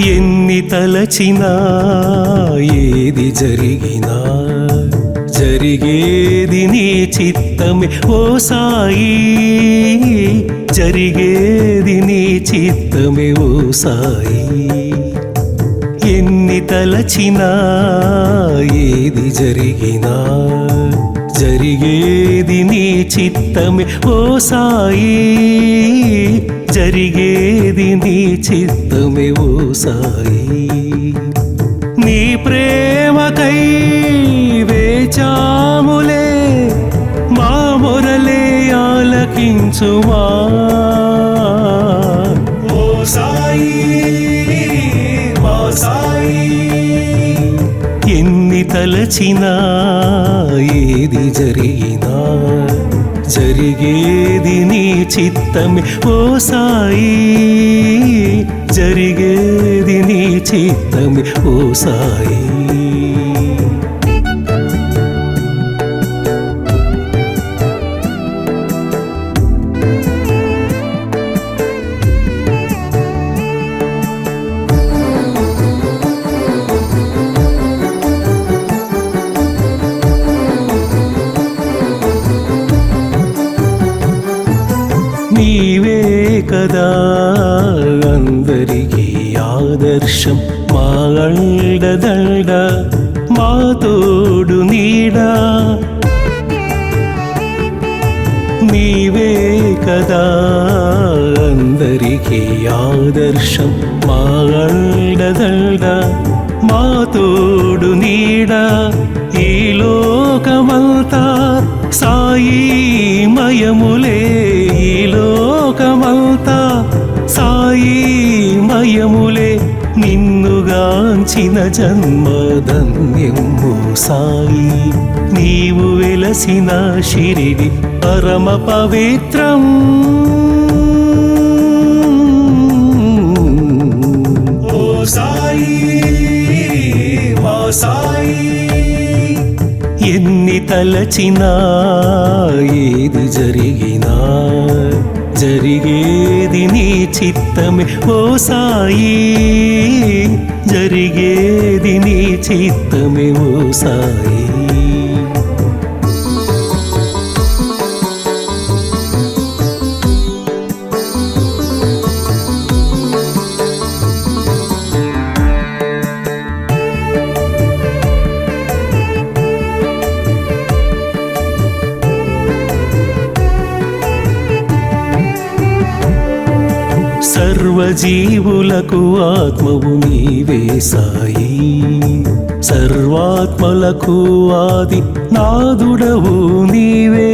ఎన్ని తలచినా ఏది జరిగినా జరిగేది నీ చిత్తమే ఓ సాయి, జరిగేది నీ చిత్తమే ఓ సాయి. ఎన్ని తలచినా ఏది జరిగినా జరిగేది నీ చిత్తమే ఓ సాయి, జరిగేది నీ చిత్తమే ఓ సాయి. నీ ప్రేమకై వేచాములే మా మొరలే ఆలకించుమా ఓ సాయి మా సాయి. ఎన్ని తలచినా ఏది జరిగినా జరిగేది నీ చిత్తమే ఓ సాయి, జరిగేది నీ చిత్తమే ఓ సాయి. నీవే కదా అందరికీ ఆదర్శం, మా అండదండ మా తోడు నీడా. నీవే కదా అందరికీ ఆదర్శం, మా అండదండ మా తోడు నీడా. ఈ లోకమంతా సాయి మయములే, ఈ లోకమంతా సాయి మయములే. నిన్నుగాంచిన జన్మధన్యము సాయి, నీవు వెలసిన షిరిడి పరమ పవిత్రం. ఓ సాయి మా సాయి. ఎన్ని తలచినా ఏది జరిగినా జరిగేది నీ చిత్తమే ఓ సాయి, జరిగేది నీ చిత్తమే ఓ సాయి. సర్వజీవులకు ఆత్మవు నీవే సాయి, సర్వాత్మలకు ఆది నాదుడవు నీవే.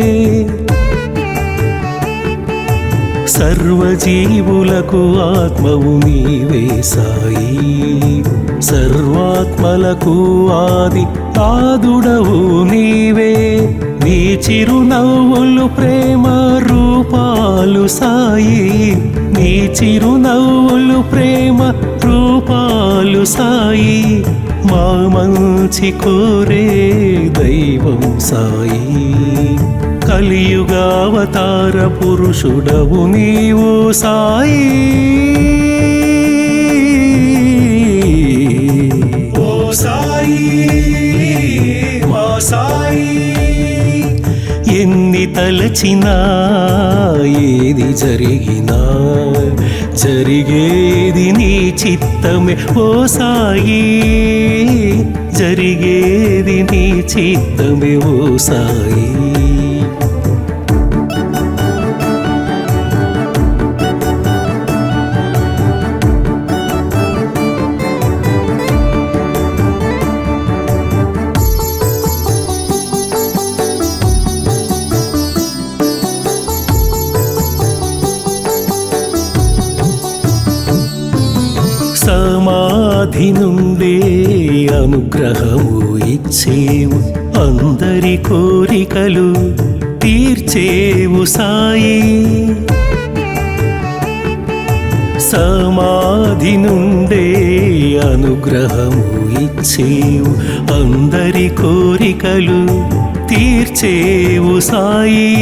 సర్వజీవులకు ఆత్మవు నీవే సాయి, సర్వాత్మలకు ఆది నాదుడవు నీవే. నీ చిరునవ్వులు ప్రేమ రూపాలు సాయి, నీ చిరునవ్వులు ప్రేమ రూపాలు సాయి. మా మంచి కోరే దైవం సాయి, కలియుగావతార పురుషుడవు నీవు సాయి. ఓ సాయి మా సాయి. ఎన్ని తలచినా ఏది జరిగినా జరిగేది నీ చిత్తమే ఓ సాయి, జరిగేది నీ చిత్తమే ఓ సాయి. సమాధి నుండే అనుగ్రహము ఇచ్చేవు, అందరి కోరికలు తీర్చేవు సాయి. సమాధి నుండే అనుగ్రహము ఇచ్చేవు, అందరి కోరికలు తీర్చేవు సాయి.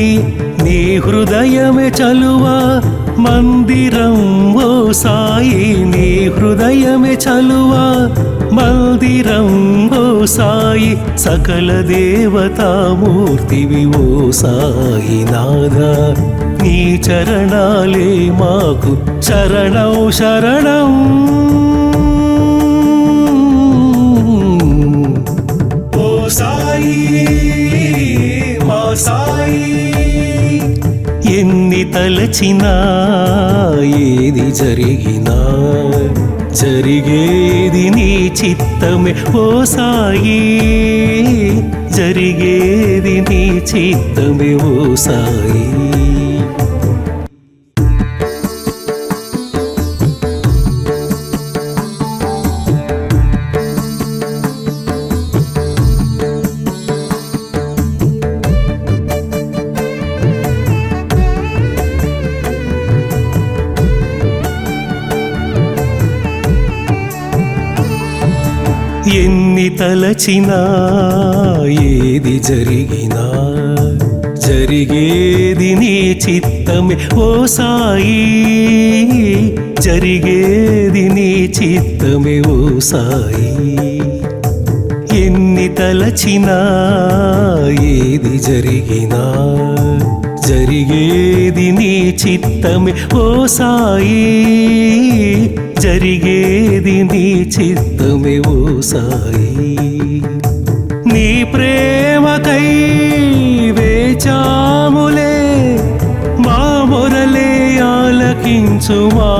నీ హృదయమే చలువ మందిరం ఓ సాయి నీ హృదయమే చలువా మందిరం ఓ సాయి సకల దేవతామూర్తివి ఓ సాయి నాదా నీ చరణాలే మాకు శరణం శరణం ఓ సాయి మా సాయి ఎన్ని తలచినా ఏది జరిగినా జరిగేది నీ చిత్తమే ఓ సాయి జరిగేది నీ చిత్తమే ఓ సాయి ఎన్ని తలచినా ఏది జరిగినా జరిగేది నీ చిత్తమే ఓ సాయి జరిగేది నీ చిత్తమే ఓ సాయి ఎన్ని తలచినా ఏది జరిగినా జరిగేది నీ చిత్తమే ఓ సాయి జరిగేది నీ చిత్తమే ఓ సాయి నీ ప్రేమకై వేచాములే మా మొరలే ఆలకించుమా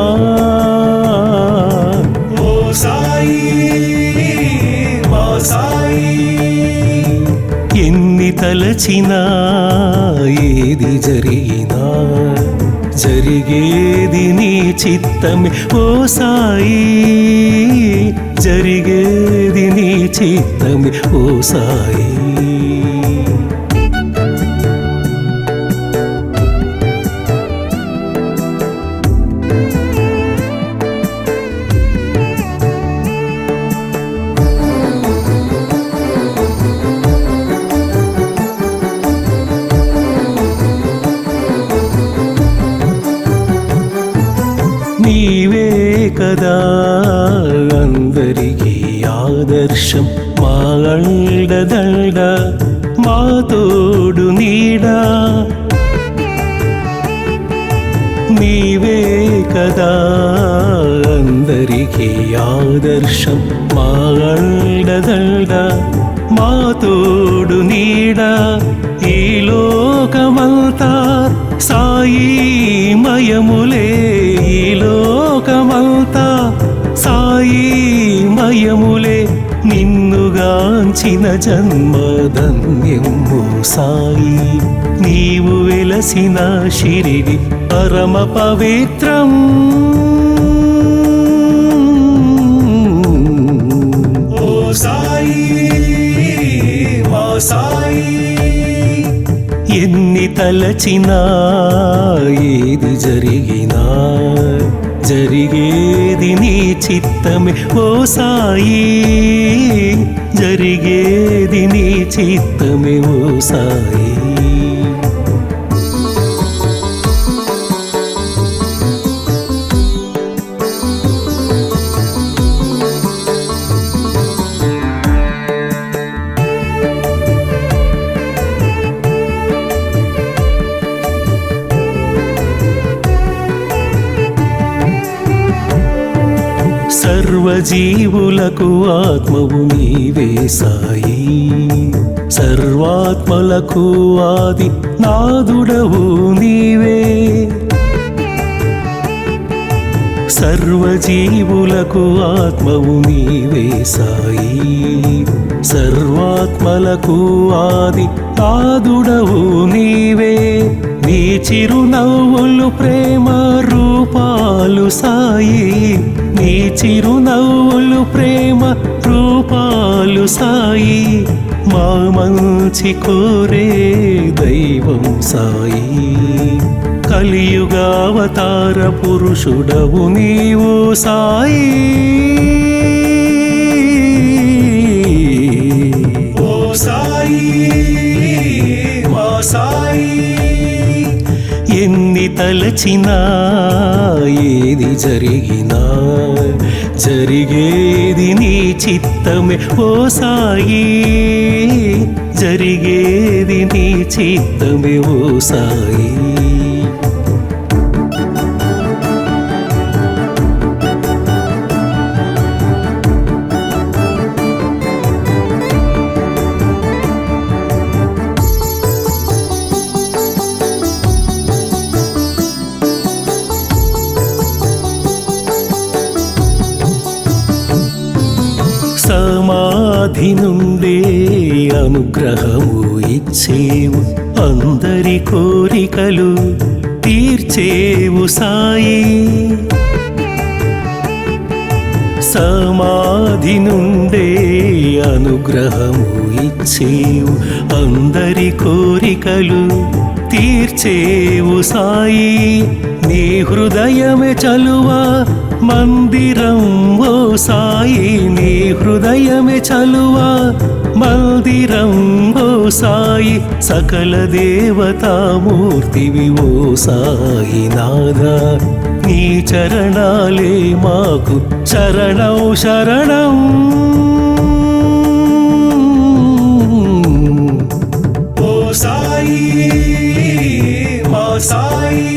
ఓ సాయి మా సాయి ఎన్ని తలచినా ఏది జరిగినా జరిగేది నీ చిత్తమే ఓ సాయి జరిగేది నీ చిత్తమే ఓ సాయి నీవే కదా అందరికీ ఆదర్శం మా అండదండ మా తోడు నీడా నీవే కదా అందరికీ ఆదర్శం మా అండదండ మా తోడు నీడా ఈ లోకమంతా సాయి మయములే ఈ లోకమంతా సాయి మయములే నిన్నుగాంచిన జన్మధన్యము సాయి నీవు వెలసిన శిరిడి పరమ పవిత్రం ఓ సాయి మా సాయి ఎన్ని తలచినా ఏది జరిగినా జరిగేది నీ చిత్తమే ఓ సాయి జరిగేది నీ చిత్తమే ఓ సాయి సర్వజీవులకు ఆత్మవు నీవే సాయి సర్వాత్మలకు ఆది నాదుడవు నీవే సర్వజీవులకు ఆత్మవు నీవే సాయి సర్వాత్మలకు ఆది నాదుడవు నీవే నీ చిరునవ్వులు ప్రేమ రూపాలు సాయి నీ చిరునవ్వులు ప్రేమ రూపాలు సాయి మా మంచి కోరే దైవం సాయి కలియుగావతార పురుషుడవు నీవు సాయి ఓ సాయి మా సాయి ఎన్ని ఎన్ని తలచినా ఏది జరిగినా జరిగేది నీ చిత్తమే ఓ సాయి, జరిగేది నీ చిత్తమే ఓ సాయి. సమాధి నుండే అనుగ్రహము ఇచ్చేవు, అందరి కోరికలు తీర్చేవు సాయి. సమాధి నుండే అనుగ్రహము ఇచ్చేవు, అందరి కోరికలు తీర్చేవు సాయి. నీ హృదయమే చలువా మందిరం ఓ సాయి, నీ హృదయమే చలువా మందిరం ఓ సాయి. సకల దేవతామూర్తివి ఓ సాయి నాదా, నీ చరణాలే మాకు శరణం శరణం. ఓ సాయి మా సాయి,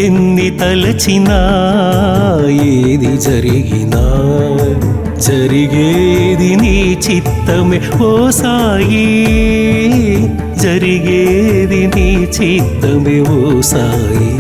ఎన్ని తలచినా ఏది జరిగినా జరిగేది నీ చిత్తమే ఓ సాయి, జరిగేది నీ చిత్తమే ఓ సాయి.